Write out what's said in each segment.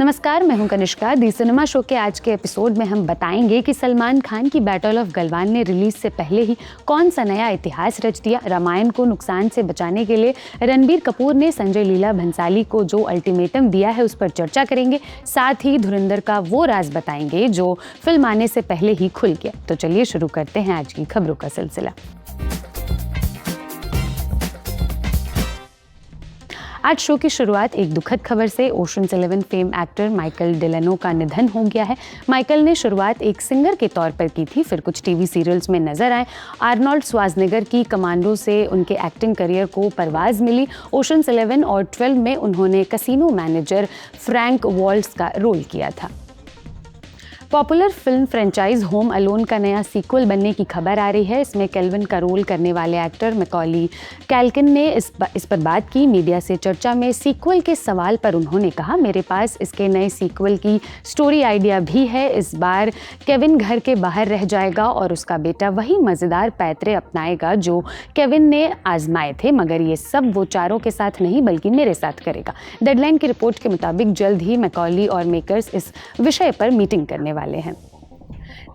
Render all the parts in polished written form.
नमस्कार, मैं हूं कनिष्का। दी सिनेमा शो के आज के एपिसोड में हम बताएंगे कि सलमान खान की बैटल ऑफ गलवान ने रिलीज से पहले ही कौन सा नया इतिहास रच दिया। रामायण को नुकसान से बचाने के लिए रणबीर कपूर ने संजय लीला भंसाली को जो अल्टीमेटम दिया है उस पर चर्चा करेंगे। साथ ही धुरंधर का वो राज बताएंगे जो फिल्म आने से पहले ही खुल गया। तो चलिए शुरू करते हैं आज की खबरों का सिलसिला। आज शो की शुरुआत एक दुखद खबर से। Oceans 11 fame actor Michael Delano का निधन हो गया है। माइकल ने शुरुआत एक सिंगर के तौर पर की थी, फिर कुछ टीवी सीरियल्स में नजर आए। आर्नोल्ड श्वार्ज़नेगर की कमांडो से उनके एक्टिंग करियर को परवाज मिली। ओशंस 11 और 12 में उन्होंने कैसीनो मैनेजर फ्रैंक वॉल्ट्स का रोल किया था। Popular film franchise home alone का नया सीक्वल बनने की खबर आ रही है। इसमें केल्विन का रोल करने वाले एक्टर मैकॉली कैल्किन ने इस पर बात की। मीडिया से चर्चा में सीक्वल के सवाल पर उन्होंने कहा, मेरे पास इसके नए सीक्वल की स्टोरी आइडिया भी है। इस बार केविन घर के बाहर रह जाएगा और उसका बेटा वही मज़ेदार पैतरे अपनाएगा जो केविन ने आजमाए थे, मगर ये सब वो चारों के साथ नहीं बल्कि मेरे साथ करेगा। डेडलाइन की रिपोर्ट के मुताबिक जल्द ही मैकॉली और मेकर्स इस विषय पर मीटिंग करने वाले हैं।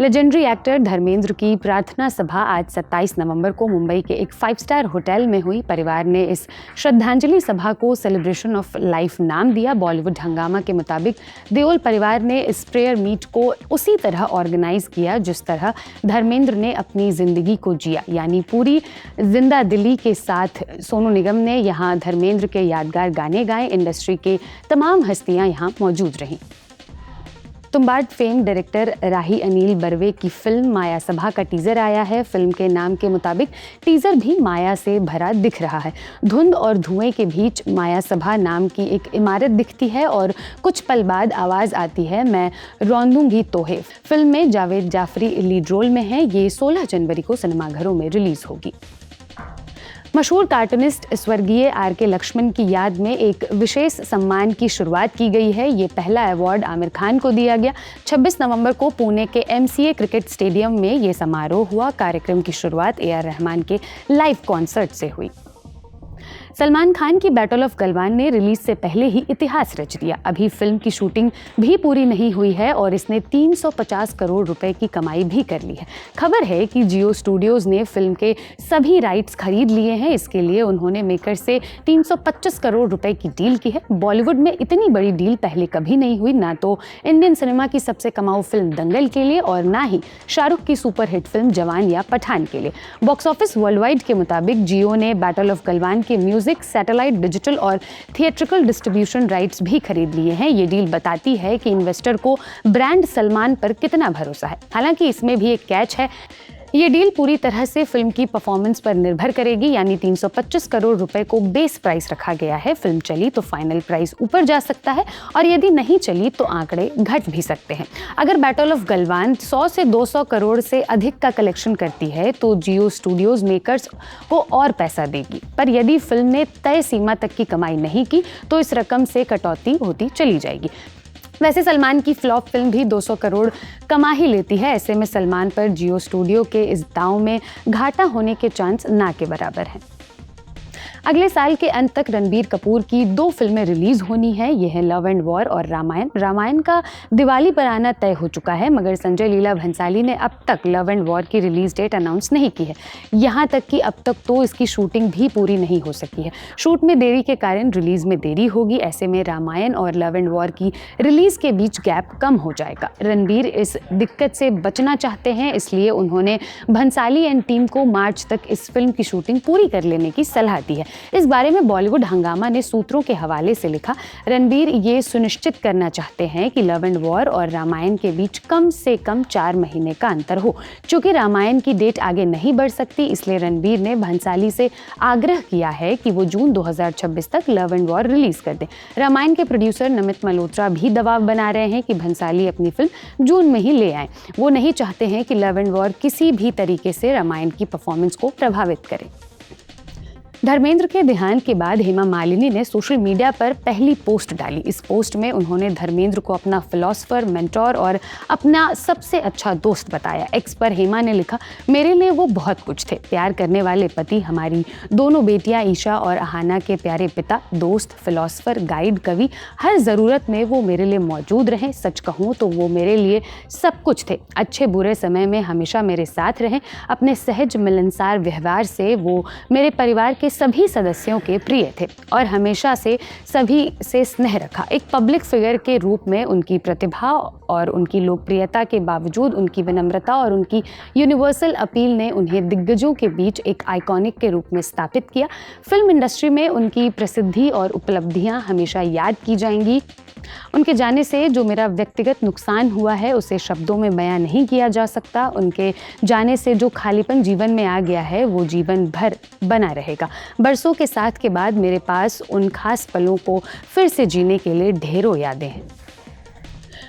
लेजेंडरी एक्टर धर्मेंद्र की प्रार्थना सभा आज 27 नवंबर को मुंबई के एक 5 स्टार होटल में हुई। परिवार ने इस श्रद्धांजलि सभा को सेलिब्रेशन ऑफ लाइफ नाम दिया। बॉलीवुड हंगामा के मुताबिक देओल परिवार ने इस प्रेयर मीट को उसी तरह ऑर्गेनाइज किया जिस तरह धर्मेंद्र ने अपनी जिंदगी को जिया, यानी पूरी जिंदा दिली के साथ। सोनू निगम ने यहाँ धर्मेंद्र के यादगार गाने गाए। इंडस्ट्री के तमाम हस्तियाँ यहाँ मौजूद रहीं। तुम्बाड फेम डायरेक्टर राही अनिल बर्वे की फिल्म माया सभा का टीजर आया है। फिल्म के नाम के मुताबिक टीजर भी माया से भरा दिख रहा है। धुंध और धुएं के बीच माया सभा नाम की एक इमारत दिखती है और कुछ पल बाद आवाज आती है, मैं रौंदूंगी तोहे। फिल्म में जावेद जाफरी लीड रोल में है। ये 16 जनवरी को सिनेमाघरों में रिलीज होगी। मशहूर कार्टूनिस्ट स्वर्गीय आर.के. लक्ष्मण की याद में एक विशेष सम्मान की शुरुआत की गई है। ये पहला अवार्ड आमिर खान को दिया गया। 26 नवंबर को पुणे के MCA क्रिकेट स्टेडियम में ये समारोह हुआ। कार्यक्रम की शुरुआत A.R. रहमान के लाइव कॉन्सर्ट से हुई। सलमान खान की बैटल ऑफ गलवान ने रिलीज से पहले ही इतिहास रच दिया। अभी फिल्म की शूटिंग भी पूरी नहीं हुई है और इसने 350 करोड़ रुपए की कमाई भी कर ली है। खबर है कि जियो स्टूडियोज ने फिल्म के सभी राइट्स खरीद लिए हैं। इसके लिए उन्होंने मेकर से 325 करोड़ रुपए की डील की है। बॉलीवुड में इतनी बड़ी डील पहले कभी नहीं हुई, ना तो इंडियन सिनेमा की सबसे कमाऊ फिल्म दंगल के लिए और ना ही शाहरुख की सुपरहिट फिल्म जवान या पठान के लिए। बॉक्स ऑफिस वर्ल्ड वाइड के मुताबिक जियो ने बैटल ऑफ गलवान के म्यूजिक, सैटेलाइट, डिजिटल और थिएट्रिकल डिस्ट्रीब्यूशन राइट्स भी खरीद लिए हैं। ये डील बताती है कि इन्वेस्टर को ब्रांड सलमान पर कितना भरोसा है। हालांकि इसमें भी एक कैच है। ये डील पूरी तरह से फिल्म की परफॉर्मेंस पर निर्भर करेगी, यानी 325 करोड़ रुपए को बेस प्राइस रखा गया है। फिल्म चली तो फाइनल प्राइस ऊपर जा सकता है और यदि नहीं चली तो आंकड़े घट भी सकते हैं। अगर बैटल ऑफ गलवान 100 से 200 करोड़ से अधिक का कलेक्शन करती है तो जियो स्टूडियोज मेकर्स को और पैसा देगी, पर यदि फिल्म ने तय सीमा तक की कमाई नहीं की तो इस रकम से कटौती होती चली जाएगी। वैसे सलमान की फ्लॉप फिल्म भी 200 करोड़ कमा ही लेती है। ऐसे में सलमान पर जियो स्टूडियो के इस दांव में घाटा होने के चांस ना के बराबर हैं। अगले साल के अंत तक रणबीर कपूर की 2 फिल्में रिलीज होनी है। ये है लव एंड वॉर और रामायण। रामायण का दिवाली पर आना तय हो चुका है, मगर संजय लीला भंसाली ने अब तक लव एंड वॉर की रिलीज डेट अनाउंस नहीं की है। यहाँ तक कि अब तक तो इसकी शूटिंग भी पूरी नहीं हो सकी है। शूट में देरी के कारण रिलीज में देरी होगी। ऐसे में रामायण और लव एंड वॉर की रिलीज के बीच गैप कम हो जाएगा। रणबीर इस दिक्कत से बचना चाहते हैं, इसलिए उन्होंने भंसाली एंड टीम को मार्च तक इस फिल्म की शूटिंग पूरी कर लेने की सलाह दी है। इस बारे में बॉलीवुड हंगामा ने सूत्रों के हवाले से लिखा, रणबीर ये सुनिश्चित करना चाहते हैं कि लव एंड वॉर और रामायण के बीच कम से कम 4 महीने का अंतर हो। चूंकि रामायण की डेट आगे नहीं बढ़ सकती, इसलिए रणबीर ने भंसाली से आग्रह किया है कि वो जून 2026 तक लव एंड वॉर रिलीज कर दें। रामायण के प्रोड्यूसर नमित मल्होत्रा भी दबाव बना रहे हैं कि भंसाली अपनी फिल्म जून में ही ले आए। वो नहीं चाहते हैं कि लव एंड वॉर किसी भी तरीके से रामायण की परफॉर्मेंस को प्रभावित करे। धर्मेंद्र के देहांत के बाद हेमा मालिनी ने सोशल मीडिया पर पहली पोस्ट डाली। इस पोस्ट में उन्होंने धर्मेंद्र को अपना फिलॉसफर, मेंटोर और अपना सबसे अच्छा दोस्त बताया। एक्स पर हेमा ने लिखा, मेरे लिए वो बहुत कुछ थे, प्यार करने वाले पति, हमारी दोनों बेटियां ईशा और अहाना के प्यारे पिता, दोस्त, फिलॉसफर, गाइड, कवि, हर ज़रूरत में वो मेरे लिए मौजूद रहे। सच कहूँ तो वो मेरे लिए सब कुछ थे। अच्छे बुरे समय में हमेशा मेरे साथ रहे। अपने सहज मिलनसार व्यवहार से वो मेरे परिवार के सभी सदस्यों के प्रिय थे और हमेशा से सभी से स्नेह रखा। एक पब्लिक फिगर के रूप में उनकी प्रतिभा और उनकी लोकप्रियता के बावजूद उनकी विनम्रता और उनकी यूनिवर्सल अपील ने उन्हें दिग्गजों के बीच एक आइकॉनिक के रूप में स्थापित किया। फिल्म इंडस्ट्री में उनकी प्रसिद्धि और उपलब्धियां हमेशा याद की जाएंगी। उनके जाने से जो मेरा व्यक्तिगत नुकसान हुआ है उसे शब्दों में बयां नहीं किया जा सकता। उनके जाने से जो खालीपन जीवन में आ गया है वो जीवन भर बना रहेगा। बरसों के साथ के बाद मेरे पास उन खास पलों को फिर से जीने के लिए ढेरों यादें हैं।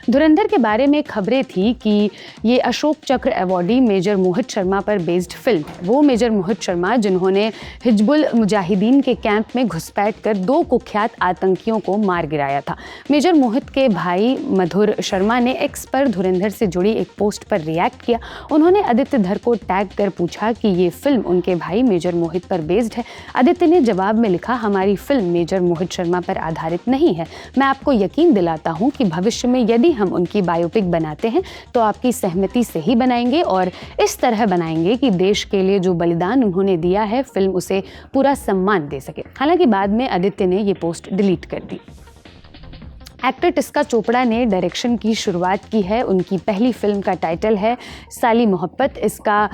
धुरंधर के बारे में खबरें थी कि ये अशोक चक्र अवॉर्डी मेजर मोहित शर्मा पर बेस्ड फिल्म, वो मेजर मोहित शर्मा जिन्होंने हिजबुल मुजाहिदीन के कैंप में घुसपैठ कर 2 कुख्यात आतंकियों को मार गिराया था। मेजर मोहित के भाई मधुर शर्मा ने एक्स पर धुरंधर से जुड़ी एक पोस्ट पर रिएक्ट किया। उन्होंने आदित्य धर को टैग कर पूछा कि ये फिल्म उनके भाई मेजर मोहित पर बेस्ड है। आदित्य ने जवाब में लिखा, हमारी फिल्म मेजर मोहित शर्मा पर आधारित नहीं है। मैं आपको यकीन दिलाता हूँ कि भविष्य में यदि हम उनकी बायोपिक बनाते हैं तो आपकी सहमति से ही बनाएंगे और इस तरह बनाएंगे कि देश के लिए जो बलिदान उन्होंने दिया है फिल्म उसे पूरा सम्मान दे सके। हालांकि बाद में आदित्य ने ये पोस्ट डिलीट कर दी। एक्टर टिस्का चोपड़ा ने डायरेक्शन की शुरुआत की है। उनकी पहली फिल्म का टाइटल है साली मोहब्बत। इसका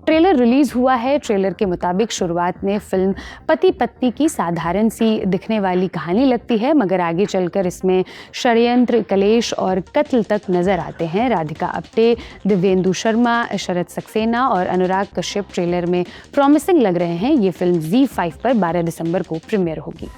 ट्रेलर रिलीज हुआ है। ट्रेलर के मुताबिक शुरुआत में फिल्म पति पत्नी की साधारण सी दिखने वाली कहानी लगती है, मगर आगे चलकर इसमें षड्यंत्र, कलेश और कत्ल तक नजर आते हैं। राधिका आप्टे, दिव्येंदु शर्मा, शरद सक्सेना और अनुराग कश्यप ट्रेलर में प्रॉमिसिंग लग रहे हैं। ये फिल्म ZEE5 पर 12 दिसंबर को प्रीमियर होगी।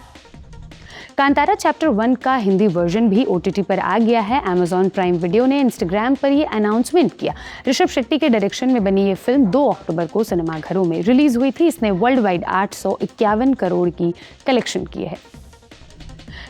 कांतारा चैप्टर 1 का हिंदी वर्जन भी OTT पर आ गया है। Amazon प्राइम वीडियो ने इंस्टाग्राम पर ये अनाउंसमेंट किया। ऋषभ शेट्टी के डायरेक्शन में बनी ये फिल्म 2 अक्टूबर को सिनेमाघरों में रिलीज हुई थी। इसने वर्ल्ड वाइड 851 करोड़ की कलेक्शन की है।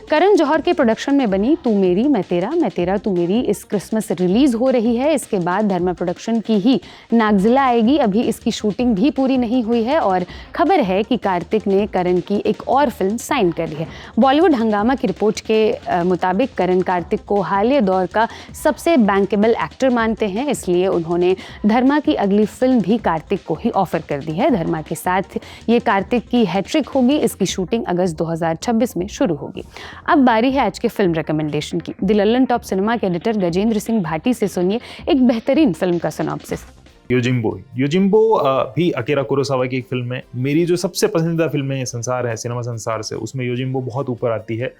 करण जौहर के प्रोडक्शन में बनी तू मेरी मैं तेरा तू मेरी इस क्रिसमस रिलीज हो रही है। इसके बाद धर्मा प्रोडक्शन की ही नागजिला आएगी। अभी इसकी शूटिंग भी पूरी नहीं हुई है और खबर है कि कार्तिक ने करण की एक और फिल्म साइन कर ली है। बॉलीवुड हंगामा की रिपोर्ट के मुताबिक करण कार्तिक को हालिया दौर का सबसे बैंकेबल एक्टर मानते हैं, इसलिए उन्होंने धर्मा की अगली फिल्म भी कार्तिक को ही ऑफर कर दी है। धर्मा के साथ ये कार्तिक की हैट्रिक होगी। इसकी शूटिंग अगस्त 2026 में शुरू होगी। अब बारी है आज के फिल्म रिकमेंडेशन की। द लल्लन टॉप सिनेमा के एडिटर गजेंद्र सिंह भाटी से सुनिए एक बेहतरीन फिल्म का सिनॉप्सिस। योजिम्बो भी अकीरा कुरोसावा की एक फिल्म है। मेरी जो सबसे पसंदीदा फिल्म है संसार है, सिनेमा संसार से, उसमें योजिम्बो बहुत ऊपर आती है।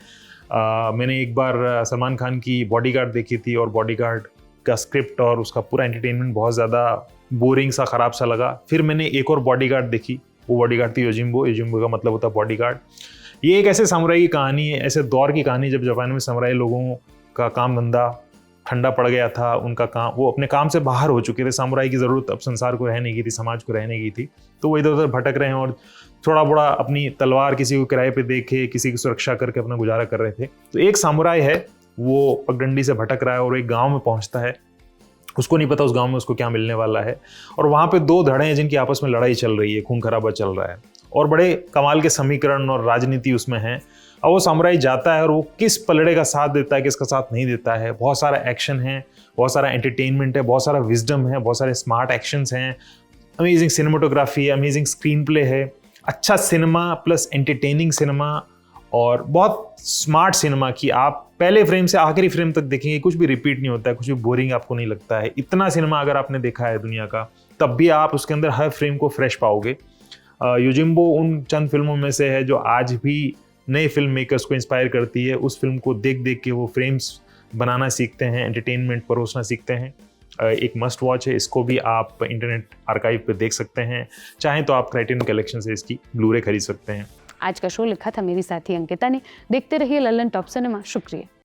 मैंने एक बार सलमान खान की बॉडीगार्ड देखी थी और बॉडीगार्ड का स्क्रिप्ट और उसका पूरा एंटरटेनमेंट बहुत ज़्यादा बोरिंग सा, ख़राब सा लगा। फिर मैंने एक और बॉडीगार्ड देखी, वो बॉडीगार्ड थी योजिम्बो। योजिम्बो का मतलब होता है बॉडीगार्ड। ये एक ऐसे सामुराई की कहानी है, ऐसे दौर की कहानी जब जापान में सामुराई लोगों का काम धंधा ठंडा पड़ गया था। उनका काम, वो अपने काम से बाहर हो चुके थे। सामुराई की ज़रूरत अब संसार को रहने की थी, समाज को रहने की थी। तो वो इधर उधर भटक रहे हैं और थोड़ा बड़ा अपनी तलवार किसी को किराए पे देके किसी की सुरक्षा करके अपना गुजारा कर रहे थे। तो एक सामुराई है, वो पगडंडी से भटक रहा है और एक गाँव में पहुँचता है। उसको नहीं पता उस गाँव में उसको क्या मिलने वाला है। और वहाँ पे 2 धड़े हैं जिनकी आपस में लड़ाई चल रही है, खून खराबा चल रहा है और बड़े कमाल के समीकरण और राजनीति उसमें है। और वो सामुराई जाता है और वो किस पलड़े का साथ देता है, किसका साथ नहीं देता है। बहुत सारा एक्शन है, बहुत सारा एंटरटेनमेंट है, बहुत सारा विजडम है, बहुत सारे स्मार्ट एक्शंस हैं, अमेजिंग सिनेमाटोग्राफी है, अमेजिंग स्क्रीन प्ले है, अच्छा सिनेमा प्लस एंटरटेनिंग सिनेमा और बहुत स्मार्ट सिनेमा की आप पहले फ्रेम से आखिरी फ्रेम तक देखेंगे, कुछ भी रिपीट नहीं होता है, कुछ भी बोरिंग आपको नहीं लगता है। इतना सिनेमा अगर आपने देखा है दुनिया का, तब भी आप उसके अंदर हर फ्रेम को फ्रेश पाओगे। योजिम्बो उन चंद फिल्मों में से है जो आज भी नए फिल्म मेकर्स को इंस्पायर करती है। उस फिल्म को देख देख के वो फ्रेम्स बनाना सीखते हैं, एंटरटेनमेंट परोसना सीखते हैं। एक मस्ट वॉच है। इसको भी आप इंटरनेट आर्काइव पे देख सकते हैं। चाहें तो आप क्राइटेरियन कलेक्शन से इसकी ब्लू रे खरीद सकते हैं। आज का शो लिखा था मेरी साथी अंकिता ने। देखते रहिए लल्लन टॉप सिनेमा। शुक्रिया।